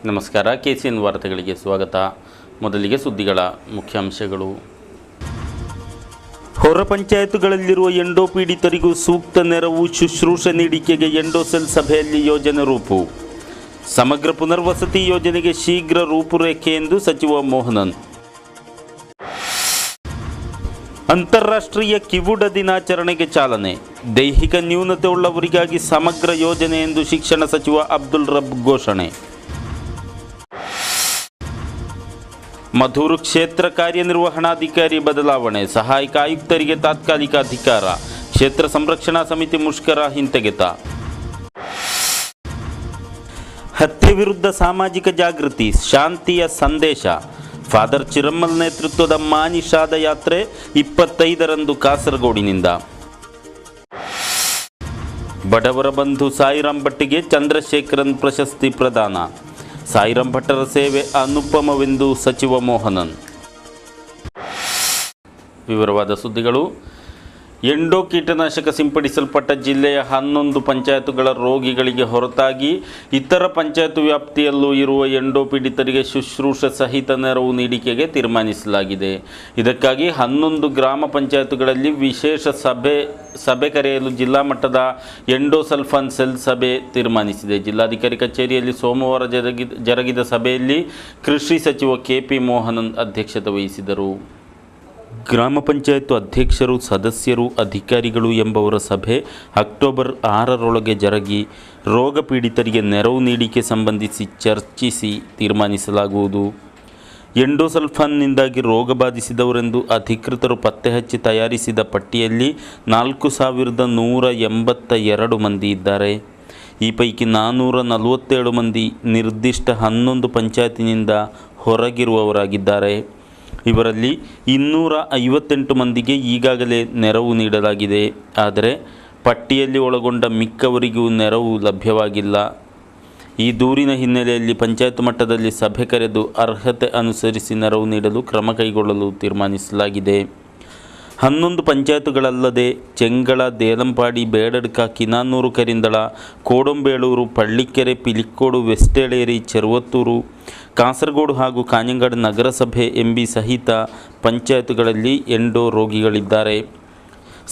ನಮಸ್ಕಾರ. KCN ವಾರ್ತೆಗಳಿಗೆ ಸ್ವಾಗತ. ಮೊದಲಿಗೆ ಸುದ್ದಿಗಳ ಮುಖ್ಯಾಂಶಗಳು. ಹೊರ ಪಂಚಾಯತ್ಗಳಲ್ಲಿರುವ ಎಂಡೋ ಪೀಡಿತರಿಗೂ ಸೂಕ್ತ ನೆರವು ಶುಶ್ರೂಷೆ ನೀಡಿಕೆಗೆ ಎಂಡೋಸೆಲ್ ಸಭೆಯಲ್ಲಿ ಯೋಜನೆ ರೂಪು. ಸಮಗ್ರ ಪುನರ್ವಸತಿ ಯೋಜನೆಗೆ ಶೀಘ್ರ ರೂಪುರೇಖೆ ಎಂದು ಸಚಿವ ಮೋಹನನ್. ಅಂತಾರಾಷ್ಟ್ರೀಯ ಕಿವುಡ ದಿನಾಚರಣೆಗೆ ಚಾಲನೆ. ದೈಹಿಕ ನ್ಯೂನತೆ ಉಳ್ಳವರಿಗಾಗಿ ಸಮಗ್ರ ಯೋಜನೆ ಎಂದು ಶಿಕ್ಷಣ ಸಚಿವ ಅಬ್ದುಲ್ ರಬ್ ಘೋಷಣೆ. ಮಧೂರು ಕ್ಷೇತ್ರ ಕಾರ್ಯನಿರ್ವಹಣಾಧಿಕಾರಿ ಬದಲಾವಣೆ. ಸಹಾಯಕ ಆಯುಕ್ತರಿಗೆ ತಾತ್ಕಾಲಿಕ ಅಧಿಕಾರ. ಕ್ಷೇತ್ರ ಸಂರಕ್ಷಣಾ ಸಮಿತಿ ಮುಷ್ಕರ ಹಿಂತೆಗೆತ. ಹತ್ಯೆ ವಿರುದ್ಧ ಸಾಮಾಜಿಕ ಜಾಗೃತಿ, ಶಾಂತಿಯ ಸಂದೇಶ. ಫಾದರ್ ಚಿರಮ್ಮಲ್ ನೇತೃತ್ವದ ಮಾನಿಷಾದ ಯಾತ್ರೆ 25ರಂದು ಕಾಸರಗೋಡಿನಿಂದ. ಬಡವರ ಬಂಧು ಸಾಯಿರಾಮ್ ಭಟ್ಟಿಗೆ ಚಂದ್ರಶೇಖರನ್ ಪ್ರಶಸ್ತಿ ಪ್ರದಾನ. ಸಾಯಿರಾಮ್ ಭಟ್ಟರ ಸೇವೆ ಅನುಪಮವೆಂದು ಸಚಿವ ಮೋಹನನ್. ವಿವರವಾದ ಸುದ್ದಿಗಳು. ಎಂಡೋ ಕೀಟನಾಶಕ ಸಿಂಪಡಿಸಲ್ಪಟ್ಟ ಜಿಲ್ಲೆಯ 11 ಪಂಚಾಯತುಗಳ ರೋಗಿಗಳಿಗೆ ಹೊರತಾಗಿ ಇತರ ಪಂಚಾಯತ್ ವ್ಯಾಪ್ತಿಯಲ್ಲೂ ಇರುವ ಎಂಡೋ ಪೀಡಿತರಿಗೆ ಶುಶ್ರೂಷೆ ಸಹಿತ ನೆರವು ನೀಡಿಕೆಗೆ ತೀರ್ಮಾನಿಸಲಾಗಿದೆ. ಇದಕ್ಕಾಗಿ 11 ಗ್ರಾಮ ಪಂಚಾಯತುಗಳಲ್ಲಿ ವಿಶೇಷ ಸಭೆ ಕರೆಯಲು ಜಿಲ್ಲಾ ಮಟ್ಟದ ಎಂಡೋಸಲ್ಫಾನ್ ಸೆಲ್ ಸಭೆ ತೀರ್ಮಾನಿಸಿದೆ. ಜಿಲ್ಲಾಧಿಕಾರಿ ಕಚೇರಿಯಲ್ಲಿ ಸೋಮವಾರ ಜರುಗಿದ ಸಭೆಯಲ್ಲಿ ಕೃಷಿ ಸಚಿವ KP ಮೋಹನನ್ ಅಧ್ಯಕ್ಷತೆ ವಹಿಸಿದರು. ಗ್ರಾಮ ಪಂಚಾಯತ್ ಅಧ್ಯಕ್ಷರು, ಸದಸ್ಯರು, ಅಧಿಕಾರಿಗಳು ಎಂಬವರ ಸಭೆ ಅಕ್ಟೋಬರ್ 6ರೊಳಗೆ ಜರುಗಿ ರೋಗ ಪೀಡಿತರಿಗೆ ನೆರವು ನೀಡಿಕೆ ಸಂಬಂಧಿಸಿ ಚರ್ಚಿಸಿ ತೀರ್ಮಾನಿಸಲಾಗುವುದು. ಎಂಡೋಸಲ್ಫಾನ್ನಿಂದಾಗಿ ರೋಗ ಬಾಧಿಸಿದವರೆಂದು ಅಧಿಕೃತರು ಪತ್ತೆ ಹಚ್ಚಿ ತಯಾರಿಸಿದ ಪಟ್ಟಿಯಲ್ಲಿ 4182 ಮಂದಿ ಇದ್ದಾರೆ. ಈ ಪೈಕಿ 447 ಮಂದಿ ನಿರ್ದಿಷ್ಟ 11 ಪಂಚಾಯತಿನಿಂದ ಹೊರಗಿರುವವರಾಗಿದ್ದಾರೆ. ಇವರಲ್ಲಿ 258 ಮಂದಿಗೆ ಈಗಾಗಲೇ ನೆರವು ನೀಡಲಾಗಿದೆ. ಆದರೆ ಪಟ್ಟಿಯಲ್ಲಿ ಒಳಗೊಂಡ ಮಿಕ್ಕವರಿಗೂ ನೆರವು ಲಭ್ಯವಾಗಿಲ್ಲ. ಈ ದೂರಿನ ಹಿನ್ನೆಲೆಯಲ್ಲಿ ಪಂಚಾಯತ್ ಮಟ್ಟದಲ್ಲಿ ಸಭೆ ಕರೆದು ಅರ್ಹತೆ ಅನುಸರಿಸಿ ನೆರವು ನೀಡಲು ಕ್ರಮ ಕೈಗೊಳ್ಳಲು ತೀರ್ಮಾನಿಸಲಾಗಿದೆ. 11 ಪಂಚಾಯತುಗಳಲ್ಲದೆ ಚೆಂಗಳ, ದೇಲಂಪಾಡಿ, ಬೇಡಡ್ಕ, ಕಿನಾನೂರು, ಕರಿಂದಳ, ಕೋಡಂಬೇಳೂರು, ಪಳ್ಳಿಕೆರೆ, ಪಿಲಿಕ್ಕೋಡು, ವೆಸ್ಟೇಳೇರಿ, ಚೆರುವತ್ತೂರು, ಕಾಸರಗೋಡು ಹಾಗೂ ಕಾಞಂಗಾಡ್ ನಗರಸಭೆ ಎಂಬಿ ಸಹಿತ ಪಂಚಾಯತುಗಳಲ್ಲಿ ಎಂಡೋ ರೋಗಿಗಳಿದ್ದಾರೆ.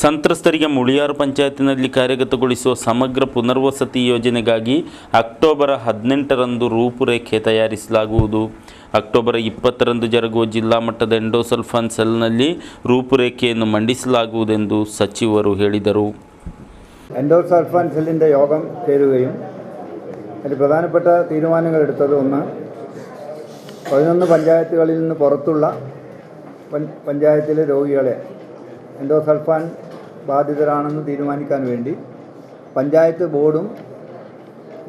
ಸಂತ್ರಸ್ತರಿಗೆ ಮುಳಿಯಾರು ಪಂಚಾಯತಿನಲ್ಲಿ ಕಾರ್ಯಗತಗೊಳಿಸುವ ಸಮಗ್ರ ಪುನರ್ವಸತಿ ಯೋಜನೆಗಾಗಿ ಅಕ್ಟೋಬರ್ 18ರಂದು ರೂಪುರೇಖೆ ತಯಾರಿಸಲಾಗುವುದು. ಅಕ್ಟೋಬರ್ 20ರಂದು ಜರುಗುವ ಜಿಲ್ಲಾ മട്ടದ ಎಂಡೋಸಲ್ಫಾನ್ സെല്ലിನಲ್ಲಿ ರೂಪುರೇಖೆಯನ್ನು ಮಂಡಿಸಲಾಗುವುದೆಂದು സಚಿವರು ಹೇಳಿದರು. എൻഡോസൾഫാൻ സെല്ലിൻ്റെ യോഗം ചേരുകയും അതിൽ പ്രധാനപ്പെട്ട തീരുമാനങ്ങൾ എടുത്തത് ഒന്ന്, 11 പഞ്ചായത്തുകളിൽ നിന്ന് പുറത്തുള്ള പഞ്ചായത്തിലെ രോഗികളെ എൻഡോസൾഫാൻ ബാധിതരാണെന്ന് തീരുമാനിക്കാൻ വേണ്ടി പഞ്ചായത്ത് ബോർഡും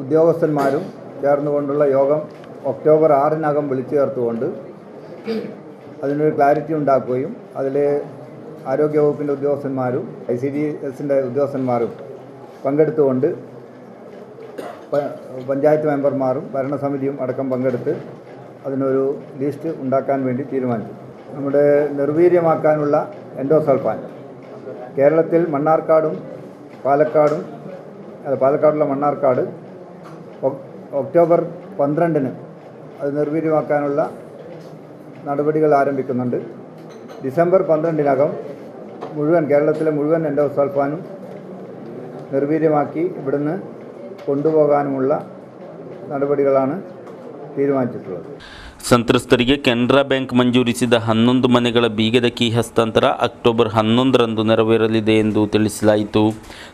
ഉദ്യോഗസ്ഥന്മാരും ചേർന്നുകൊണ്ടുള്ള യോഗം ഒക്ടോബർ 6-നകം വിളിച്ചു ചേർത്തുകൊണ്ട് അതിനൊരു ക്ലാരിറ്റി ഉണ്ടാക്കുകയും അതിൽ ആരോഗ്യവകുപ്പിൻ്റെ ഉദ്യോഗസ്ഥന്മാരും ICDSൻ്റെ ഉദ്യോഗസ്ഥന്മാരും പങ്കെടുത്തുകൊണ്ട് പഞ്ചായത്ത് മെമ്പർമാരും ഭരണസമിതിയും അടക്കം പങ്കെടുത്ത് അതിനൊരു ലിസ്റ്റ് ഉണ്ടാക്കാൻ വേണ്ടി തീരുമാനിച്ചു. നമ്മുടെ നിർവീര്യമാക്കാനുള്ള എൻഡോസൾഫാൻ കേരളത്തിൽ മണ്ണാർക്കാടും പാലക്കാടുള്ള മണ്ണാർക്കാട് ഒക്ടോബർ 12-ന് അത് നിർവീര്യമാക്കാനുള്ള നടപടികൾ ആരംഭിക്കുന്നുണ്ട്. ഡിസംബർ 12-നകം കേരളത്തിലെ മുഴുവൻ എൻഡോസൾഫാനും നിർവീര്യമാക്കി ഇവിടുന്ന് കൊണ്ടുപോകാനുമുള്ള നടപടികളാണ് തീരുമാനിച്ചിട്ടുള്ളത്. ಸಂತ್ರಸ್ತರಿಗೆ ಕೆನರಾ ಬ್ಯಾಂಕ್ ಮಂಜೂರಿಸಿದ 11 ಮನೆಗಳ ಬೀಗದ ಕೀ ಹಸ್ತಾಂತರ ಅಕ್ಟೋಬರ್ 11ರಂದು ನೆರವೇರಲಿದೆ ಎಂದು ತಿಳಿಸಲಾಯಿತು.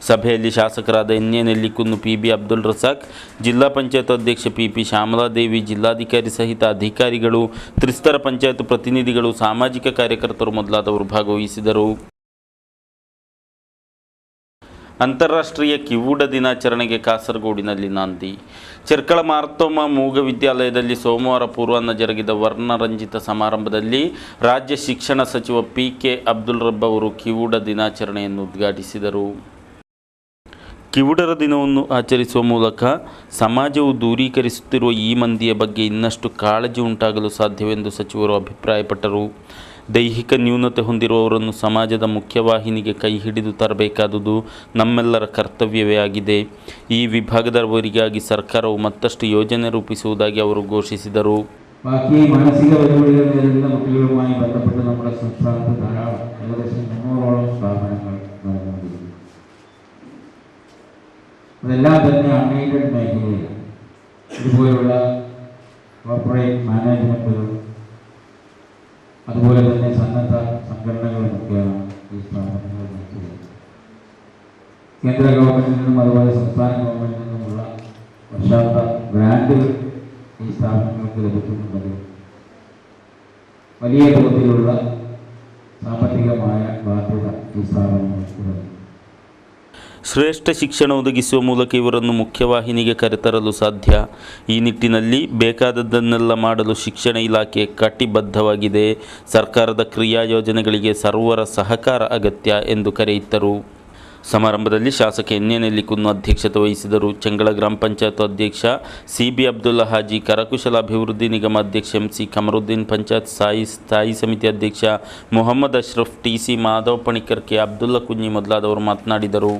ಸಭೆಯಲ್ಲಿ ಶಾಸಕರಾದ NA ನೆಲ್ಲಿಕುನ್ನು, PB ಅಬ್ದುಲ್ ರಸಾಕ್, ಜಿಲ್ಲಾ ಪಂಚಾಯತ್ ಅಧ್ಯಕ್ಷೆ PP ಶ್ಯಾಮಲಾದೇವಿ, ಜಿಲ್ಲಾಧಿಕಾರಿ ಸಹಿತ ಅಧಿಕಾರಿಗಳು, ತ್ರಿಸ್ತರ ಪಂಚಾಯತ್ ಪ್ರತಿನಿಧಿಗಳು, ಸಾಮಾಜಿಕ ಕಾರ್ಯಕರ್ತರು ಮೊದಲಾದವರು ಭಾಗವಹಿಸಿದರು. ಅಂತಾರಾಷ್ಟ್ರೀಯ ಕಿವುಡ ದಿನಾಚರಣೆಗೆ ಕಾಸರಗೋಡಿನಲ್ಲಿ ನಾಂದಿ. ಚೆರ್ಕಳ ಮಾರ್ತೋಮ ಮೂಗ ವಿದ್ಯಾಲಯದಲ್ಲಿ ಸೋಮವಾರ ಪೂರ್ವಾಹ್ನ ಜರುಗಿದ ವರ್ಣರಂಜಿತ ಸಮಾರಂಭದಲ್ಲಿ ರಾಜ್ಯ ಶಿಕ್ಷಣ ಸಚಿವ PK ಅಬ್ದುಲ್ ರಬ್ ಅವರು ಕಿವುಡ ದಿನಾಚರಣೆಯನ್ನು ಉದ್ಘಾಟಿಸಿದರು. ಕಿವುಡರ ದಿನವನ್ನು ಆಚರಿಸುವ ಮೂಲಕ ಸಮಾಜವು ದೂರೀಕರಿಸುತ್ತಿರುವ ಈ ಮಂದಿಯ ಬಗ್ಗೆ ಇನ್ನಷ್ಟು ಕಾಳಜಿ ಉಂಟಾಗಲು ಸಾಧ್ಯವೆಂದು ಸಚಿವರು ಅಭಿಪ್ರಾಯಪಟ್ಟರು. ದೈಹಿಕ ನ್ಯೂನತೆ ಹೊಂದಿರುವವರನ್ನು ಸಮಾಜದ ಮುಖ್ಯವಾಹಿನಿಗೆ ಕೈ ಹಿಡಿದು ತರಬೇಕಾದುದು ನಮ್ಮೆಲ್ಲರ ಕರ್ತವ್ಯವೇ ಆಗಿದೆ. ಈ ವಿಭಾಗದವರಿಗಾಗಿ ಸರ್ಕಾರವು ಮತ್ತಷ್ಟು ಯೋಜನೆ ರೂಪಿಸುವುದಾಗಿ ಅವರು ಘೋಷಿಸಿದರು. ബാക്കി മാനസിക വെല്ലുവിളികൾ നേരിടുന്ന കുട്ടികളുമായി ബന്ധപ്പെട്ട് നമ്മുടെ സംസ്ഥാനത്ത് ധാരാളം ഏകദേശം 300ഓളം സ്ഥാപനങ്ങൾ നടന്നുകൊണ്ടിരിക്കുന്നു. അതെല്ലാം തന്നെ അൺഎയ്ഡഡ് മേഖലയിൽ ഇതുപോലുള്ള കോർപ്പറേറ്റ് മാനേജ്മെൻറ്റുകൾ അതുപോലെ തന്നെ സന്നദ്ധ സംഘടനകളുമൊക്കെയാണ് ഈ സ്ഥാപനങ്ങൾ നടത്തുന്നത്. കേന്ദ്ര ഗവൺമെൻറ്റിൽ നിന്നും അതുപോലെ സംസ്ഥാന ഗവൺമെൻറ്റിൽ നിന്നുമുള്ള വർഷാന്ത ഗ്രാൻറ്റുകൾ ഈ സ്ഥാപനങ്ങൾക്ക് ലഭിക്കുന്നുള്ളത് വലിയ തോതിലുള്ള സാമ്പത്തികമായ ബാധ്യത ഈ സ്ഥാപനങ്ങൾക്ക്. ಶ್ರೇಷ್ಠ ಶಿಕ್ಷಣ ಒದಗಿಸುವ ಮೂಲಕ ಇವರನ್ನು ಮುಖ್ಯವಾಹಿನಿಗೆ ಕರೆತರಲು ಸಾಧ್ಯ. ಈ ನಿಟ್ಟಿನಲ್ಲಿ ಬೇಕಾದದ್ದನ್ನೆಲ್ಲ ಮಾಡಲು ಶಿಕ್ಷಣ ಇಲಾಖೆ ಕಟಿಬದ್ಧವಾಗಿದೆ. ಸರ್ಕಾರದ ಕ್ರಿಯಾ ಯೋಜನೆಗಳಿಗೆ ಸರ್ವರ ಸಹಕಾರ ಅಗತ್ಯ ಎಂದು ಕರೆಯಿತ್ತರು. ಸಮಾರಂಭದಲ್ಲಿ ಶಾಸಕ ಎನ್.ಎ. ನೆಲ್ಲಿಕುನ್ನು ಅಧ್ಯಕ್ಷತೆ ವಹಿಸಿದರು. ಚೆಂಗಳ ಗ್ರಾಮ ಪಂಚಾಯತ್ ಅಧ್ಯಕ್ಷ ಸಿ.ಬಿ. ಅಬ್ದುಲ್ಲಾ ಹಾಜಿ, ಕರಕುಶಲ ಅಭಿವೃದ್ಧಿ ನಿಗಮ ಅಧ್ಯಕ್ಷ ಎಂ.ಸಿ. ಕಮರುದ್ದೀನ್, ಪಂಚಾಯತ್ ಸ್ಥಾಯಿ ಸಮಿತಿ ಅಧ್ಯಕ್ಷ ಮೊಹಮ್ಮದ್ ಅಶ್ರಫ್, ಟಿ.ಸಿ. ಮಾಧವ್ ಪಣಿಕರ್, ಕೆ. ಅಬ್ದುಲ್ಲಾ ಕುಂಜಿ ಮೊದಲಾದವರು ಮಾತನಾಡಿದರು.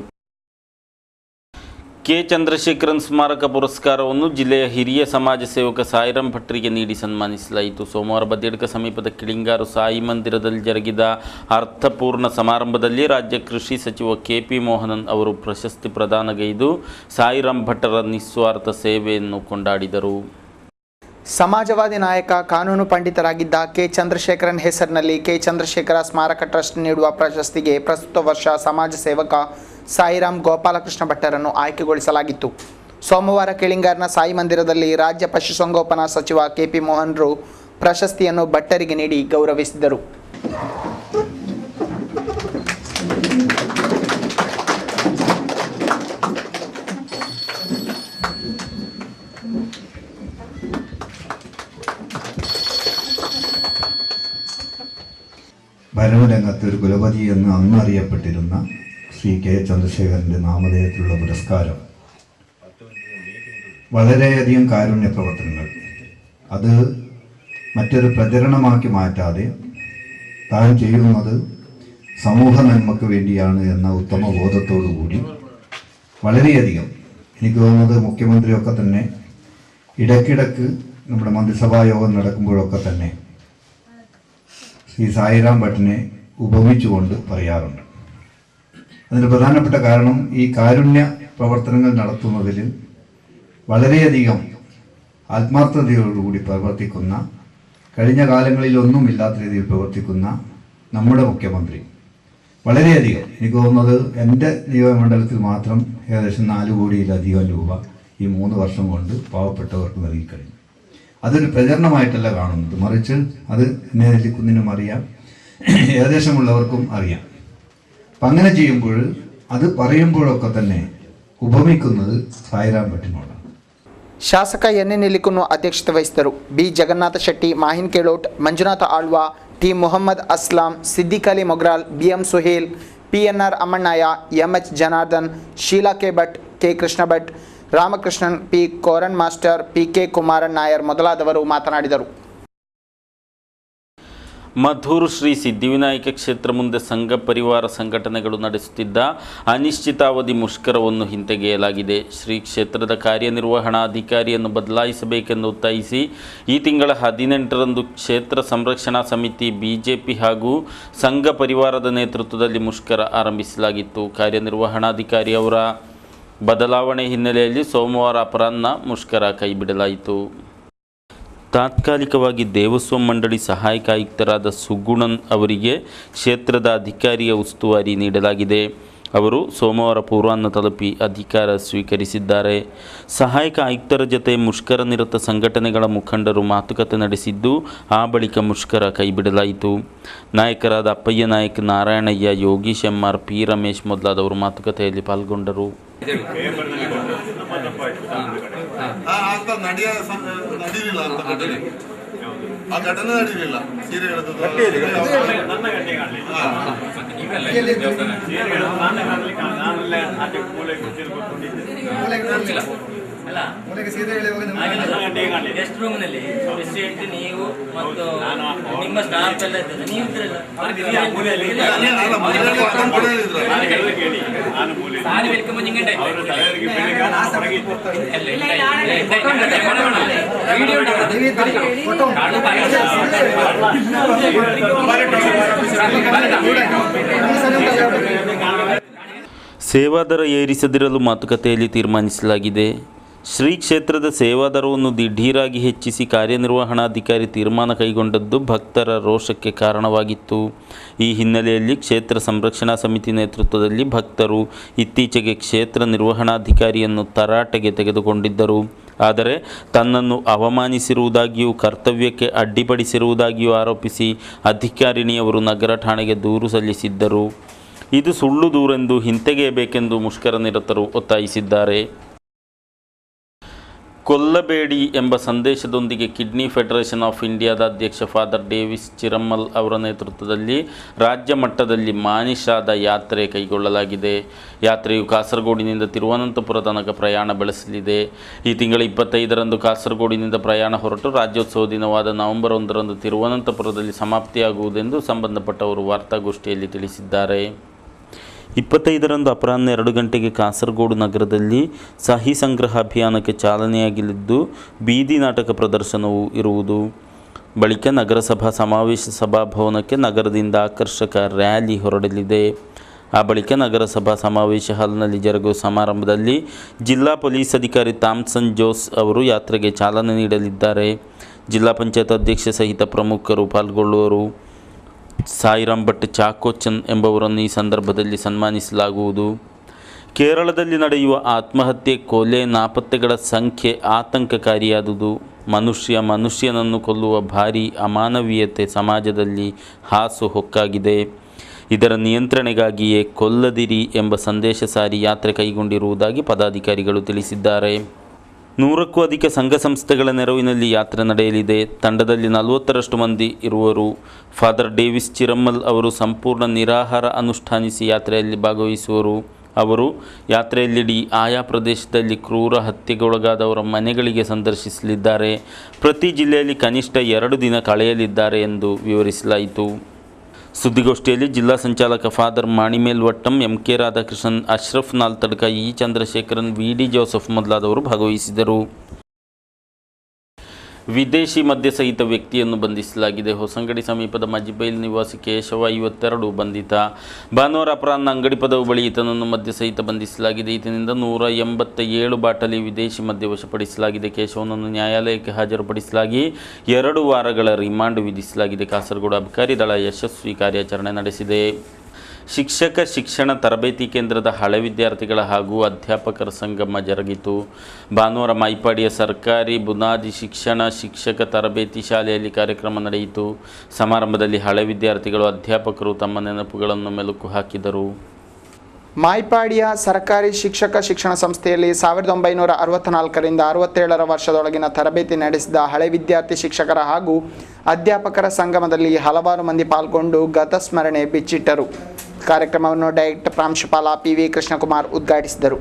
ಕೆ. ಚಂದ್ರಶೇಖರನ್ ಸ್ಮಾರಕ ಪುರಸ್ಕಾರವನ್ನು ಜಿಲ್ಲೆಯ ಹಿರಿಯ ಸಮಾಜ ಸೇವಕ ಸಾಯಿರಾಮ್ ಭಟ್ರಿಗೆ ನೀಡಿ ಸನ್ಮಾನಿಸಲಾಯಿತು. ಸೋಮವಾರ ಬದಿಯಡ್ಕ ಸಮೀಪದ ಕಿಳಿಂಗಾರು ಸಾಯಿ ಮಂದಿರದಲ್ಲಿ ಜರುಗಿದ ಅರ್ಥಪೂರ್ಣ ಸಮಾರಂಭದಲ್ಲಿ ರಾಜ್ಯ ಕೃಷಿ ಸಚಿವ ಕೆ.ಪಿ. ಮೋಹನನ್ ಅವರು ಪ್ರಶಸ್ತಿ ಪ್ರದಾನಗೈದು ಸಾಯಿರಾಮ್ ಭಟ್ಟರ ನಿಸ್ವಾರ್ಥ ಸೇವೆಯನ್ನು ಕೊಂಡಾಡಿದರು. ಸಮಾಜವಾದಿ ನಾಯಕ, ಕಾನೂನು ಪಂಡಿತರಾಗಿದ್ದ ಕೆ. ಚಂದ್ರಶೇಖರನ್ ಹೆಸರಿನಲ್ಲಿ ಕೆ. ಚಂದ್ರಶೇಖರ ಸ್ಮಾರಕ ಟ್ರಸ್ಟ್ ನೀಡುವ ಪ್ರಶಸ್ತಿಗೆ ಪ್ರಸ್ತುತ ವರ್ಷ ಸಮಾಜ ಸೇವಕ ಸಾಯಿರಾಮ್ ಗೋಪಾಲಕೃಷ್ಣ ಭಟ್ಟರನ್ನು ಆಯ್ಕೆಗೊಳಿಸಲಾಗಿತ್ತು. ಸೋಮವಾರ ಕಿಳಿಂಗಾರ್ನ ಸಾಯಿ ಮಂದಿರದಲ್ಲಿ ರಾಜ್ಯ ಪಶುಸಂಗೋಪನಾ ಸಚಿವ ಕೆ.ಪಿ. ಮೋಹನ್ರು ಪ್ರಶಸ್ತಿಯನ್ನು ಭಟ್ಟರಿಗೆ ನೀಡಿ ಗೌರವಿಸಿದರು. ഭരണരംഗത്ത് ഒരു കുലപതി എന്ന് അന്ന് അറിയപ്പെട്ടിരുന്ന ശ്രീ കെ. ചന്ദ്രശേഖരൻ്റെ നാമധേയത്തിലുള്ള പുരസ്കാരം വളരെയധികം കാരുണ്യ പ്രവർത്തനങ്ങൾ അത് മറ്റൊരു പ്രചരണമാക്കി മാറ്റാതെ താൻ ചെയ്യുന്നത് സമൂഹ നന്മയ്ക്ക് വേണ്ടിയാണ് എന്ന ഉത്തമ ബോധത്തോടു കൂടി വളരെയധികം, എനിക്ക് തോന്നുന്നത് മുഖ്യമന്ത്രിയൊക്കെ തന്നെ ഇടയ്ക്കിടയ്ക്ക് നമ്മുടെ മന്ത്രിസഭാ യോഗം നടക്കുമ്പോഴൊക്കെ തന്നെ ശ്രീ സായിറാം ഭട്ടിനെ ഉപമിച്ചുകൊണ്ട് പറയാറുണ്ട്. അതിന് പ്രധാനപ്പെട്ട കാരണം ഈ കാരുണ്യ പ്രവർത്തനങ്ങൾ നടത്തുന്നതിൽ വളരെയധികം ആത്മാർത്ഥതയോടുകൂടി പ്രവർത്തിക്കുന്ന, കഴിഞ്ഞ കാലങ്ങളിലൊന്നും ഇല്ലാത്ത രീതിയിൽ പ്രവർത്തിക്കുന്ന നമ്മുടെ മുഖ്യമന്ത്രി വളരെയധികം, എനിക്ക് തോന്നുന്നത് എൻ്റെ നിയോജകമണ്ഡലത്തിൽ മാത്രം ഏകദേശം 4 കോടിയിലധികം രൂപ ഈ 3 വർഷം കൊണ്ട് പാവപ്പെട്ടവർക്ക് നൽകിക്കഴിഞ്ഞു. അതൊരു പ്രചരണമായിട്ടല്ല കാണുന്നത്, മറിച്ച് അത് എന്നെ നെല്ലിക്കുന്നിനും അറിയാം, ഏകദേശമുള്ളവർക്കും അറിയാം. അപ്പം അങ്ങനെ ചെയ്യുമ്പോൾ അത് പറയുമ്പോഴൊക്കെ തന്നെ ഉപമിക്കുന്നത് സായിറാം ഭട്ടിനോടാണ്. ಶಾಸಕ ಎನ್.ಎ. ನೆಲ್ಲಿಕುನ್ನು ಅಧ್ಯಕ್ಷತೆ ವಹಿಸಿದರು. B. Jagannatha Shetty, Mahin Kelot, Manjunatha Alva, T. Mohammed Aslam, Siddiq Ali Mogral, B M. Suhail, P N R. Ammannaya, M H. Janardhan, Sheela K. Bhat, K. Krishna Bhat, Ramakrishnan, P. Koran master, P K. Kumaran Nair ಮೊದಲಾದವರು ಮಾತನಾಡಿದರು. ಮಧೂರು ಶ್ರೀ ಸಿದ್ಧಿವಿನಾಯಕ ಕ್ಷೇತ್ರ ಮುಂದೆ ಸಂಘ ಪರಿವಾರ ಸಂಘಟನೆಗಳು ನಡೆಸುತ್ತಿದ್ದ ಅನಿಶ್ಚಿತಾವಧಿ ಮುಷ್ಕರವನ್ನು ಹಿಂತೆಗೆಯಲಾಗಿದೆ. ಶ್ರೀ ಕ್ಷೇತ್ರದ ಕಾರ್ಯನಿರ್ವಹಣಾಧಿಕಾರಿಯನ್ನು ಬದಲಾಯಿಸಬೇಕೆಂದು ಒತ್ತಾಯಿಸಿ ಈ ತಿಂಗಳ 18ರಂದು ಕ್ಷೇತ್ರ ಸಂರಕ್ಷಣಾ ಸಮಿತಿ, ಬಿಜೆಪಿ ಹಾಗೂ ಸಂಘ ಪರಿವಾರದ ನೇತೃತ್ವದಲ್ಲಿ ಮುಷ್ಕರ ಆರಂಭಿಸಲಾಗಿತ್ತು. ಕಾರ್ಯನಿರ್ವಹಣಾಧಿಕಾರಿ ಅವರ ಬದಲಾವಣೆ ಹಿನ್ನೆಲೆಯಲ್ಲಿ ಸೋಮವಾರ ಅಪರಾಹ್ನ ಮುಷ್ಕರ ಕೈಬಿಡಲಾಯಿತು. ತಾತ್ಕಾಲಿಕವಾಗಿ ದೇವಸ್ವಂ ಮಂಡಳಿ ಸಹಾಯಕ ಆಯುಕ್ತರಾದ ಸುಗುಣನ್ ಅವರಿಗೆ ಕ್ಷೇತ್ರದ ಅಧಿಕಾರಿಯ ಉಸ್ತುವಾರಿ ನೀಡಲಾಗಿದೆ. ಅವರು ಸೋಮವಾರ ಪೂರ್ವಾಹ್ನ ತಲುಪಿ ಅಧಿಕಾರ ಸ್ವೀಕರಿಸಿದ್ದಾರೆ. ಸಹಾಯಕ ಆಯುಕ್ತರ ಜೊತೆ ಮುಷ್ಕರ ನಿರತ ಸಂಘಟನೆಗಳ ಮುಖಂಡರು ಮಾತುಕತೆ ನಡೆಸಿದ್ದು, ಆ ಬಳಿಕ ಮುಷ್ಕರ ಕೈಬಿಡಲಾಯಿತು. ನಾಯಕರಾದ ಅಪ್ಪಯ್ಯ ನಾಯಕ್, ನಾರಾಯಣಯ್ಯ, ಯೋಗೀಶ್ ಎಂ.ಆರ್., ಪಿ. ರಮೇಶ್ ಮೊದಲಾದವರು ಮಾತುಕತೆಯಲ್ಲಿ ಪಾಲ್ಗೊಂಡರು. ಆ ಘಟನೆ ನಡೀಲಿಲ್ಲ. ಸೀರೆ ಗೆಸ್ಟ್ ರೂಮ್ ನಲ್ಲಿ ಪ್ರೆಸಿಡೆಂಟ್ ನೀವು ಮತ್ತು ನಿಮ್ಮ ಸ್ಟಾಫ್ ಎಲ್ಲ ಇರ್ತದೆ. ನೀವು ಇದ್ರಲ್ಲ ಸಾರಿ ವೆಲ್ಕಮ್ ನಿಂಗಂಡೆ ಸೇವಾದರ ಏರಿಸದಿರಲು ಮಾತುಕತೆಯಲ್ಲಿ ತೀರ್ಮಾನಿಸಲಾಗಿದೆ. ಶ್ರೀ ಕ್ಷೇತ್ರದ ಸೇವಾದರವನ್ನು ದಿಢೀರಾಗಿ ಹೆಚ್ಚಿಸಿ ಕಾರ್ಯನಿರ್ವಹಣಾಧಿಕಾರಿ ತೀರ್ಮಾನ ಕೈಗೊಂಡದ್ದು ಭಕ್ತರ ರೋಷಕ್ಕೆ ಕಾರಣವಾಗಿತ್ತು. ಈ ಹಿನ್ನೆಲೆಯಲ್ಲಿ ಕ್ಷೇತ್ರ ಸಂರಕ್ಷಣಾ ಸಮಿತಿ ನೇತೃತ್ವದಲ್ಲಿ ಭಕ್ತರು ಇತ್ತೀಚೆಗೆ ಕ್ಷೇತ್ರ ನಿರ್ವಹಣಾಧಿಕಾರಿಯನ್ನು ತರಾಟೆಗೆ ತೆಗೆದುಕೊಂಡಿದ್ದರು. ಆದರೆ ತನ್ನನ್ನು ಅವಮಾನಿಸಿರುವುದಾಗಿಯೂ ಕರ್ತವ್ಯಕ್ಕೆ ಅಡ್ಡಿಪಡಿಸಿರುವುದಾಗಿಯೂ ಆರೋಪಿಸಿ ಅಧಿಕಾರಿಣಿಯವರು ನಗರ ಠಾಣೆಗೆ ದೂರು ಸಲ್ಲಿಸಿದ್ದರು. ಇದು ಸುಳ್ಳು ದೂರೆಂದು ಹಿಂತೆಗೆಯಬೇಕೆಂದು ಮುಷ್ಕರ ನಿರತರು ಒತ್ತಾಯಿಸಿದ್ದಾರೆ. ಕೊಲ್ಲಬೇಡಿ ಎಂಬ ಸಂದೇಶದೊಂದಿಗೆ ಕಿಡ್ನಿ ಫೆಡರೇಷನ್ ಆಫ್ ಇಂಡಿಯಾದ ಅಧ್ಯಕ್ಷ ಫಾದರ್ ಡೇವಿಸ್ ಚಿರಮ್ಮಲ್ ಅವರ ನೇತೃತ್ವದಲ್ಲಿ ರಾಜ್ಯ ಮಟ್ಟದಲ್ಲಿ ಮಾನಿಷಾದ ಯಾತ್ರೆ ಕೈಗೊಳ್ಳಲಾಗಿದೆ. ಯಾತ್ರೆಯು ಕಾಸರಗೋಡಿನಿಂದ ತಿರುವನಂತಪುರ ತನಕ ಪ್ರಯಾಣ ಬೆಳೆಸಲಿದೆ. ಈ ತಿಂಗಳ 25ರಂದು ಕಾಸರಗೋಡಿನಿಂದ ಪ್ರಯಾಣ ಹೊರಟು ರಾಜ್ಯೋತ್ಸವ ದಿನವಾದ ನವೆಂಬರ್ 1ರಂದು ತಿರುವನಂತಪುರದಲ್ಲಿ ಸಮಾಪ್ತಿಯಾಗುವುದೆಂದು ಸಂಬಂಧಪಟ್ಟವರು ವಾರ್ತಾಗೋಷ್ಠಿಯಲ್ಲಿ ತಿಳಿಸಿದ್ದಾರೆ. 25ರಂದು ಅಪರಾಹ್ನ 2 ಗಂಟೆಗೆ ಕಾಸರಗೋಡು ನಗರದಲ್ಲಿ ಸಹಿ ಸಂಗ್ರಹ ಅಭಿಯಾನಕ್ಕೆ ಚಾಲನೆಯಾಗಲಿದ್ದು ಬೀದಿ ನಾಟಕ ಪ್ರದರ್ಶನವೂ ಇರುವುದು. ಬಳಿಕ ನಗರಸಭಾ ಸಮಾವೇಶ ಸಭಾಭವನಕ್ಕೆ ನಗರದಿಂದ ಆಕರ್ಷಕ ರ್ಯಾಲಿ ಹೊರಡಲಿದೆ. ಆ ಬಳಿಕ ನಗರಸಭಾ ಸಮಾವೇಶ ಹಾಲ್ನಲ್ಲಿ ಜರುಗುವ ಸಮಾರಂಭದಲ್ಲಿ ಜಿಲ್ಲಾ ಪೊಲೀಸ್ ಅಧಿಕಾರಿ ಥಾಮ್ಸನ್ ಜೋಸ್ ಅವರು ಯಾತ್ರೆಗೆ ಚಾಲನೆ ನೀಡಲಿದ್ದಾರೆ. ಜಿಲ್ಲಾ ಪಂಚಾಯತ್ ಅಧ್ಯಕ್ಷ ಸಹಿತ ಪ್ರಮುಖರು ಪಾಲ್ಗೊಳ್ಳುವರು. ಸಾಯಿರಾಮ್ ಭಟ್ ಚಾಕೋಚನ್ ಎಂಬವರನ್ನು ಈ ಸಂದರ್ಭದಲ್ಲಿ ಸನ್ಮಾನಿಸಲಾಗುವುದು. ಕೇರಳದಲ್ಲಿ ನಡೆಯುವ ಆತ್ಮಹತ್ಯೆ, ಕೊಲೆ, ನಾಪತ್ತೆಗಳ ಸಂಖ್ಯೆ ಆತಂಕಕಾರಿಯಾದುದು. ಮನುಷ್ಯನನ್ನು ಕೊಲ್ಲುವ ಭಾರೀ ಅಮಾನವೀಯತೆ ಸಮಾಜದಲ್ಲಿ ಹಾಸು ಹೊಕ್ಕಾಗಿದೆ. ಇದರ ನಿಯಂತ್ರಣೆಗಾಗಿಯೇ ಕೊಲ್ಲದಿರಿ ಎಂಬ ಸಂದೇಶ ಸಾರಿ ಯಾತ್ರೆ ಕೈಗೊಂಡಿರುವುದಾಗಿ ಪದಾಧಿಕಾರಿಗಳು ತಿಳಿಸಿದ್ದಾರೆ. 100ಕ್ಕೂ ಅಧಿಕ ಸಂಘ ಸಂಸ್ಥೆಗಳ ನೆರವಿನಲ್ಲಿ ಯಾತ್ರೆ ನಡೆಯಲಿದೆ. ತಂಡದಲ್ಲಿ 40ರಷ್ಟು ಮಂದಿ ಇರುವರು. ಫಾದರ್ ಡೇವಿಸ್ ಚಿರಮ್ಮಲ್ ಅವರು ಸಂಪೂರ್ಣ ನಿರಾಹಾರ ಅನುಷ್ಠಾನಿಸಿ ಯಾತ್ರೆಯಲ್ಲಿ ಭಾಗವಹಿಸುವರು. ಅವರು ಯಾತ್ರೆಯಲ್ಲಿಡೀ ಆಯಾ ಪ್ರದೇಶದಲ್ಲಿ ಕ್ರೂರ ಹತ್ಯೆಗೊಳಗಾದವರ ಮನೆಗಳಿಗೆ ಸಂದರ್ಶಿಸಲಿದ್ದಾರೆ. ಪ್ರತಿ ಜಿಲ್ಲೆಯಲ್ಲಿ ಕನಿಷ್ಠ 2 ದಿನ ಕಳೆಯಲಿದ್ದಾರೆ ಎಂದು ವಿವರಿಸಲಾಯಿತು. ಸುದ್ದಿಗೋಷ್ಠಿಯಲ್ಲಿ ಜಿಲ್ಲಾ ಸಂಚಾಲಕ father Manimel Vattam, MK Radhakrishnan, Ashraf Nalthadka, E Chandrasekharan, VD Joseph ಮೊದಲಾದವರು ಭಾಗವಹಿಸಿದರು. ವಿದೇಶಿ ಮದ್ಯ ಸಹಿತ ವ್ಯಕ್ತಿಯನ್ನು ಬಂಧಿಸಲಾಗಿದೆ. ಹೊಸಂಗಡಿ ಸಮೀಪದ ಮಜಿಬೈಲ್ ನಿವಾಸಿ ಕೇಶವ 52 ಬಂಧಿತ. ಭಾನುವಾರ ಅಪರಾಹ್ನ ಅಂಗಡಿ ಪದವು ಬಳಿ ಈತನನ್ನು ಮದ್ಯ ಸಹಿತ ಬಂಧಿಸಲಾಗಿದೆ. ಈತನಿಂದ 187 ಬಾಟಲಿ ವಿದೇಶಿ ಮದ್ಯ ವಶಪಡಿಸಲಾಗಿದೆ. ಕೇಶವನನ್ನು ನ್ಯಾಯಾಲಯಕ್ಕೆ ಹಾಜರುಪಡಿಸಲಾಗಿ 2 ವಾರಗಳ ರಿಮಾಂಡ್ ವಿಧಿಸಲಾಗಿದೆ. ಕಾಸರಗೋಡು ಅಬಕಾರಿ ದಳ ಯಶಸ್ವಿ ಕಾರ್ಯಾಚರಣೆ ನಡೆಸಿದೆ. ಶಿಕ್ಷಕ ಶಿಕ್ಷಣ ತರಬೇತಿ ಕೇಂದ್ರದ ಹಳೆ ವಿದ್ಯಾರ್ಥಿಗಳ ಹಾಗೂ ಅಧ್ಯಾಪಕರ ಸಂಗಮ ಜರುಗಿತು. ಭಾನುವಾರ ಮೈಪಾಡಿಯ ಸರ್ಕಾರಿ ಬುನಾದಿ ಶಿಕ್ಷಕ ತರಬೇತಿ ಶಾಲೆಯಲ್ಲಿ ಕಾರ್ಯಕ್ರಮ ನಡೆಯಿತು. ಸಮಾರಂಭದಲ್ಲಿ ಹಳೆ ವಿದ್ಯಾರ್ಥಿಗಳು, ಅಧ್ಯಾಪಕರು ತಮ್ಮ ನೆನಪುಗಳನ್ನು ಮೆಲುಕು ಹಾಕಿದರು. ಮಾಯ್ಪಾಡಿಯ ಸರ್ಕಾರಿ ಶಿಕ್ಷಣ ಸಂಸ್ಥೆಯಲ್ಲಿ 1964ರಿಂದ 67ರ ವರ್ಷದೊಳಗಿನ ತರಬೇತಿ ನಡೆಸಿದ ಹಳೆ ವಿದ್ಯಾರ್ಥಿ ಶಿಕ್ಷಕರ ಹಾಗೂ ಅಧ್ಯಾಪಕರ ಸಂಗಮದಲ್ಲಿ ಹಲವಾರು ಮಂದಿ ಪಾಲ್ಗೊಂಡು ಗತಸ್ಮರಣೆ ಬಿಚ್ಚಿಟ್ಟರು. ಕಾರ್ಯಕ್ರಮವನ್ನು ಡೈರೆಕ್ಟರ್ ಪ್ರಾಂಶುಪಾಲ PV ಕೃಷ್ಣಕುಮಾರ್ ಉದ್ಘಾಟಿಸಿದರು.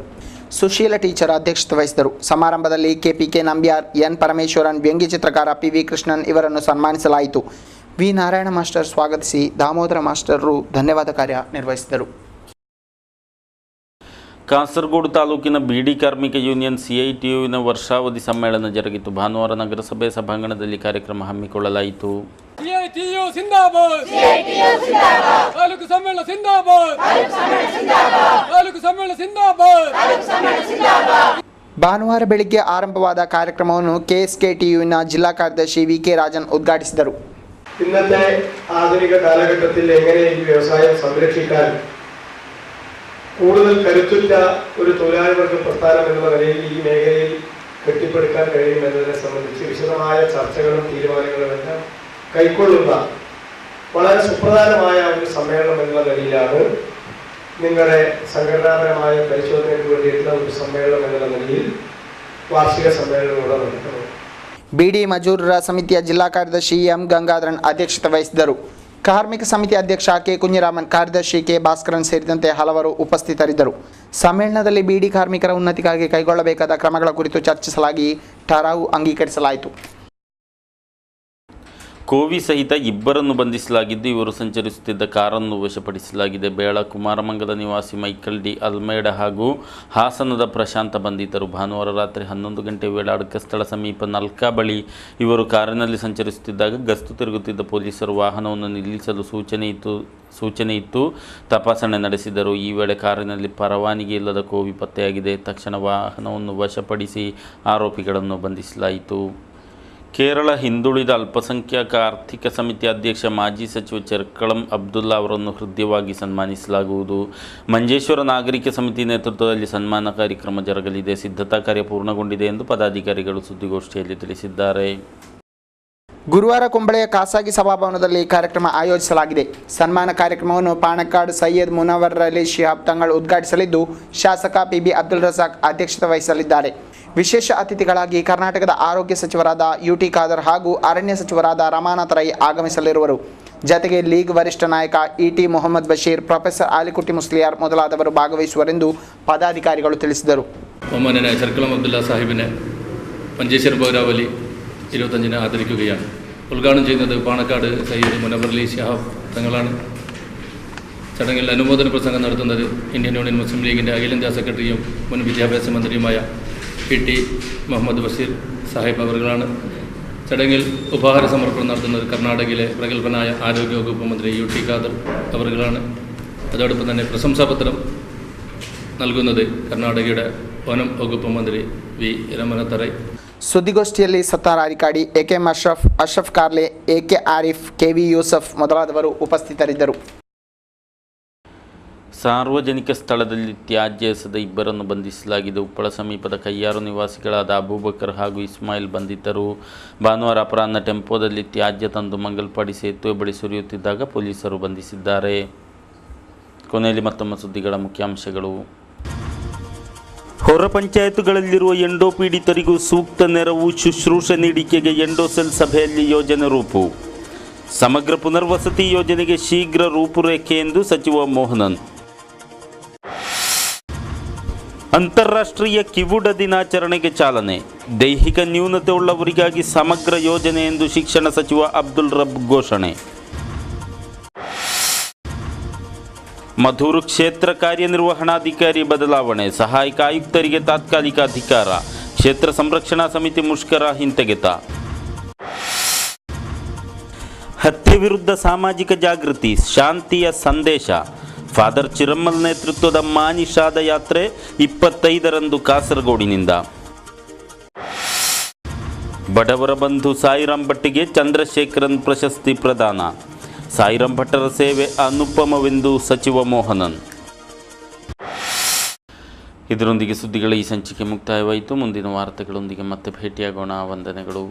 ಸುಶೀಲ ಟೀಚರ್ ಅಧ್ಯಕ್ಷತೆ ವಹಿಸಿದರು. ಸಮಾರಂಭದಲ್ಲಿ KPK ನಂಬ್ಯಾರ್, N ಪರಮೇಶ್ವರನ್, ವ್ಯಂಗ್ಯ ಚಿತ್ರಕಾರ PV ಕೃಷ್ಣನ್ ಇವರನ್ನು ಸನ್ಮಾನಿಸಲಾಯಿತು. ವಿ ನಾರಾಯಣ ಮಾಸ್ಟರ್ ಸ್ವಾಗತಿಸಿ ದಾಮೋದರ ಮಾಸ್ಟರರು ಧನ್ಯವಾದ ಕಾರ್ಯ ನಿರ್ವಹಿಸಿದರು. ಕಾಸರಗೋಡು ತಾಲೂಕಿನ ಬೀಡಿ ಕಾರ್ಮಿಕ ಯೂನಿಯನ್ CITUವಿನ ವರ್ಷಾವಧಿ ಸಮ್ಮೇಳನ ಜರುಗಿತು. ಭಾನುವಾರ ನಗರಸಭೆ ಸಭಾಂಗಣದಲ್ಲಿ ಕಾರ್ಯಕ್ರಮ ಹಮ್ಮಿಕೊಳ್ಳಲಾಯಿತು. ಭಾನುವಾರ ಬೆಳಿಗ್ಗೆ ಆರಂಭವಾದ ಕಾರ್ಯಕ್ರಮವನ್ನು KSKTUವಿನ ಜಿಲ್ಲಾ ಕಾರ್ಯದರ್ಶಿ VK രാജൻ ഉദ്ഘാಟಿಸಿದರು. ഇന്നത്തെ ആധുനിക കാലഘട്ടത്തിൽ എങ്ങനെ ഈ വ്യവസായം സംരക്ഷിക്കാൻ കൂടുതൽ കരുത്തുറ്റ ഒരു തൊഴിലാളി വർഗ പ്രസ്ഥാനം എന്ന നിലയിൽ ഈ മേഖലയിൽ കെട്ടിപ്പടുക്കാൻ കഴിയുമെന്നതിനെ സംബന്ധിച്ച് വിശദമായ ചർച്ചകളും തീരുമാനങ്ങളും എല്ലാം കൈക്കൊള്ളുന്ന വളരെ സുപ്രധാനമായ ഒരു സമ്മേളനം എന്നുള്ള നിലയിലാണ് നിങ്ങളുടെ സംഘടനാപരമായ പരിശോധനയ്ക്ക് വേണ്ടിയിട്ടുള്ള ഒരു സമ്മേളനം എന്നുള്ള നിലയിൽ വാർഷിക സമ്മേളനം ഇവിടെ നടക്കുന്നത്. ಬೀಡಿ ಮಜೂರರ ಸಮಿತಿಯ ಜಿಲ್ಲಾ ಕಾರ್ಯದರ್ಶಿ M ಗಂಗಾಧರನ್ ಅಧ್ಯಕ್ಷತೆ ವಹಿಸಿದರು. ಕಾರ್ಮಿಕ ಸಮಿತಿ ಅಧ್ಯಕ್ಷ ಕೆ ಕುഞ്ഞിರಾಮನ್, ಕಾರ್ಯದರ್ಶಿ ಕೆ ಭಾಸ್ಕರನ್ ಸೇರಿದಂತೆ ಹಲವರು ಉಪಸ್ಥಿತರಿದ್ದರು. ಸಮ್ಮೇಳನದಲ್ಲಿ ಬೀಡಿ ಕಾರ್ಮಿಕರ ಉನ್ನತಿಗಾಗಿ ಕೈಗೊಳ್ಳಬೇಕಾದ ಕ್ರಮಗಳ ಕುರಿತು ಚರ್ಚಿಸಲಾಗಿ ಠರಾವು ಅಂಗೀಕರಿಸಲಾಯಿತು. ಕೋವಿ ಸಹಿತ ಇಬ್ಬರನ್ನು ಬಂಧಿಸಲಾಗಿದ್ದು, ಇವರು ಸಂಚರಿಸುತ್ತಿದ್ದ ಕಾರನ್ನು ವಶಪಡಿಸಲಾಗಿದೆ. ಬೇಳ ಕುಮಾರಮಂಗಲ ನಿವಾಸಿ ಮೈಕಲ್ ಡಿ ಅಲ್ಮೇಡ ಹಾಗೂ ಹಾಸನದ ಪ್ರಶಾಂತ ಬಂಧಿತರು. ಭಾನುವಾರ ರಾತ್ರಿ 11 ಗಂಟೆ ವೇಳೆ ಅಡಕಸ್ಥಳ ಸಮೀಪ ನಲ್ಕಾ ಬಳಿ ಇವರು ಕಾರಿನಲ್ಲಿ ಸಂಚರಿಸುತ್ತಿದ್ದಾಗ ಗಸ್ತು ತಿರುಗುತ್ತಿದ್ದ ಪೊಲೀಸರು ವಾಹನವನ್ನು ನಿಲ್ಲಿಸಲು ಸೂಚನೆ ಇತ್ತು ತಪಾಸಣೆ ನಡೆಸಿದರು. ಈ ವೇಳೆ ಕಾರಿನಲ್ಲಿ ಪರವಾನಗಿ ಇಲ್ಲದ ಕೋವಿ ಪತ್ತೆಯಾಗಿದೆ. ತಕ್ಷಣ ವಾಹನವನ್ನು ವಶಪಡಿಸಿ ಆರೋಪಿಗಳನ್ನು ಬಂಧಿಸಲಾಯಿತು. ಕೇರಳ ಹಿಂದುಳಿದ ಅಲ್ಪಸಂಖ್ಯಾತ ಆರ್ಥಿಕ ಸಮಿತಿ ಅಧ್ಯಕ್ಷ ಮಾಜಿ ಸಚಿವ ಚೆರ್ಕಳಂ ಅಬ್ದುಲ್ಲಾ ಅವರನ್ನು ಹೃದಯವಾಗಿ ಸನ್ಮಾನಿಸಲಾಗುವುದು. ಮಂಜೇಶ್ವರ ನಾಗರಿಕ ಸಮಿತಿ ನೇತೃತ್ವದಲ್ಲಿ ಸನ್ಮಾನ ಕಾರ್ಯಕ್ರಮ ಜರುಗಲಿದೆ. ಸಿದ್ಧತಾ ಕಾರ್ಯ ಪೂರ್ಣಗೊಂಡಿದೆ ಎಂದು ಪದಾಧಿಕಾರಿಗಳು ಸುದ್ದಿಗೋಷ್ಠಿಯಲ್ಲಿ ತಿಳಿಸಿದ್ದಾರೆ. ಗುರುವಾರ ಕುಂಬಳೆಯ ಖಾಸಗಿ ಸಭಾಭವನದಲ್ಲಿ ಕಾರ್ಯಕ್ರಮ ಆಯೋಜಿಸಲಾಗಿದೆ. ಸನ್ಮಾನ ಕಾರ್ಯಕ್ರಮವನ್ನು ಪಾಣಕ್ಕಾಡ್ ಸೈಯದ್ ಮುನವರ್ ಅಲಿ ಶಿಹಾಬ್ ತಂಗಳ್ ಉದ್ಘಾಟಿಸಲಿದ್ದು, ಶಾಸಕ ಪಿಬಿ ಅಬ್ದುಲ್ ರಜಾಕ್ ಅಧ್ಯಕ್ಷತೆ ವಹಿಸಲಿದ್ದಾರೆ. ವಿಶೇಷ ಅತಿಥಿಗಳಾಗಿ ಕರ್ನಾಟಕದ ಆರೋಗ್ಯ ಸಚಿವರಾದ ಯುಟಿ ಖಾದರ್ ಹಾಗೂ ಅರಣ್ಯ ಸಚಿವರಾದ ರಮಾನಾಥ್ ರೈ ಆಗಮಿಸಲಿರುವರು. ಜತೆಗೆ ಲೀಗ್ ವರಿಷ್ಠ ನಾಯಕ ಇಟಿ ಮೊಹಮ್ಮದ್ ಬಶೀರ್, ಪ್ರೊಫೆಸರ್ ಆಲಿಕುಟ್ಟಿ ಮುಸ್ಲಿಯಾರ್ ಮೊದಲಾದವರು ഭാഗവഹിಸುವರೆಂದು പദാധികാരികൾ ತಿಳಿಸಿದರು. ബഹുമാന്യനായ ചെർക്കളം അബ്ദുല്ല സാഹിബിനെ മഞ്ചേശ്വരം പൗരാവലി 25-ന് ആദരിക്കുകയാണ്. ഉദ്ഘാടനം ചെയ്യുന്നത് പാണക്കാട് സയ്യിദ് മുനവർ അലി ശിഹാബ് തങ്ങളാണ്. ചടങ്ങിൽ അനുമോദന പ്രസംഗം നടത്തുന്നത് ഇന്ത്യൻ യൂണിയൻ മുസ്ലിം ലീഗിൻ്റെ അഖിലേന്ത്യാ സെക്രട്ടറിയും മുൻ വിദ്യാഭ്യാസ മന്ത്രിയുമായ ഇടി മുഹമ്മദ് ബഷീർ സാഹിബ് അവറുകളാണ്. ചടങ്ങിൽ ഉപഹാര സമർപ്പണം നടത്തുന്നത് കർണാടകയിലെ പ്രഗത്ഭനായ ആരോഗ്യവകുപ്പ് മന്ത്രി യുടി ഖാദർ അവറുകളാണ്. അതോടൊപ്പം തന്നെ പ്രശംസാപത്രം നൽകുന്നത് കർണാടകയുടെ വനം വകുപ്പ് മന്ത്രി വി രമനാഥ് റೈ. ಸುದ್ದಿಗೋಷ್ಠಿಯಲ್ಲಿ Sattar Arikadi, AKM Ashraf Karle, AK Arif, KV Yusuf ಮೊದಲಾದವರು ಉಪಸ್ಥಿತರಿದ್ದರು. ಸಾರ್ವಜನಿಕ ಸ್ಥಳದಲ್ಲಿ ತ್ಯಾಜ್ಯ ಎಸೆದ ಇಬ್ಬರನ್ನು ಬಂಧಿಸಲಾಗಿದೆ. ಉಪ್ಪಳ ಸಮೀಪದ ಕಯ್ಯಾರು ನಿವಾಸಿಗಳಾದ ಅಬೂಬಕರ್ ಹಾಗೂ ಇಸ್ಮಾಯಿಲ್ ಬಂಧಿತರು. ಭಾನುವಾರ ಅಪರಾಹ್ನ ಟೆಂಪೋದಲ್ಲಿ ತ್ಯಾಜ್ಯ ತಂದು ಮಂಗಲ್ಪಾಡಿ ಸೇತುವೆ ಬಳಿ ಸುರಿಯುತ್ತಿದ್ದಾಗ ಪೊಲೀಸರು ಬಂಧಿಸಿದ್ದಾರೆ. ಕೊನೆಯಲ್ಲಿ ಮತ್ತೊಮ್ಮೆ ಸುದ್ದಿಗಳ ಮುಖ್ಯಾಂಶಗಳು. ಹೊರ ಪಂಚಾಯತ್ಗಳಲ್ಲಿರುವ ಎಂಡೋ ಪೀಡಿತರಿಗೂ ಸೂಕ್ತ ನೆರವು ಶುಶ್ರೂಷೆ ನೀಡಿಕೆಗೆ ಎಂಡೋಸೆಲ್ ಸಭೆಯಲ್ಲಿ ಯೋಜನೆ ರೂಪು. ಸಮಗ್ರ ಪುನರ್ವಸತಿ ಯೋಜನೆಗೆ ಶೀಘ್ರ ರೂಪುರೇಖೆ ಎಂದು ಸಚಿವ ಮೋಹನನ್. ಅಂತಾರಾಷ್ಟ್ರೀಯ ಕಿವುಡ ದಿನಾಚರಣೆಗೆ ಚಾಲನೆ. ದೈಹಿಕ ನ್ಯೂನತೆ ಉಳ್ಳವರಿಗಾಗಿ ಸಮಗ್ರ ಯೋಜನೆ ಎಂದು ಶಿಕ್ಷಣ ಸಚಿವ ಅಬ್ದುಲ್ ರಬ್ ಘೋಷಣೆ. ಮಧೂರು ಕ್ಷೇತ್ರ ಕಾರ್ಯನಿರ್ವಹಣಾಧಿಕಾರಿ ಬದಲಾವಣೆ. ಸಹಾಯಕ ಆಯುಕ್ತರಿಗೆ ತಾತ್ಕಾಲಿಕ ಅಧಿಕಾರ. ಕ್ಷೇತ್ರ ಸಂರಕ್ಷಣಾ ಸಮಿತಿ ಮುಷ್ಕರ ಹಿಂತೆಗೆತ. ಹತ್ಯೆ ವಿರುದ್ಧ ಸಾಮಾಜಿಕ ಜಾಗೃತಿ, ಶಾಂತಿಯ ಸಂದೇಶ. ಫಾದರ್ ಚಿರಮ್ಮಲ್ ನೇತೃತ್ವದ ಮಾನಿಷಾದ ಯಾತ್ರೆ 25ರಂದು ಕಾಸರಗೋಡಿನಿಂದ. ಬಡವರ ಬಂಧು ಸಾಯಿರಾಮ್ ಭಟ್ಟಿಗೆ ಚಂದ್ರಶೇಖರನ್ ಪ್ರಶಸ್ತಿ ಪ್ರದಾನ. ಸಾಯಿರಾಮ್ ಭಟ್ಟರ ಸೇವೆ ಅನುಪಮವೆಂದು ಸಚಿವ ಮೋಹನನ್. ಇದರೊಂದಿಗೆ ಸುದ್ದಿಗಳ ಈ ಸಂಚಿಕೆ ಮುಕ್ತಾಯವಾಯಿತು. ಮುಂದಿನ ವಾರ್ತೆಗಳೊಂದಿಗೆ ಮತ್ತೆ ಭೇಟಿಯಾಗೋಣ. ವಂದನೆಗಳು.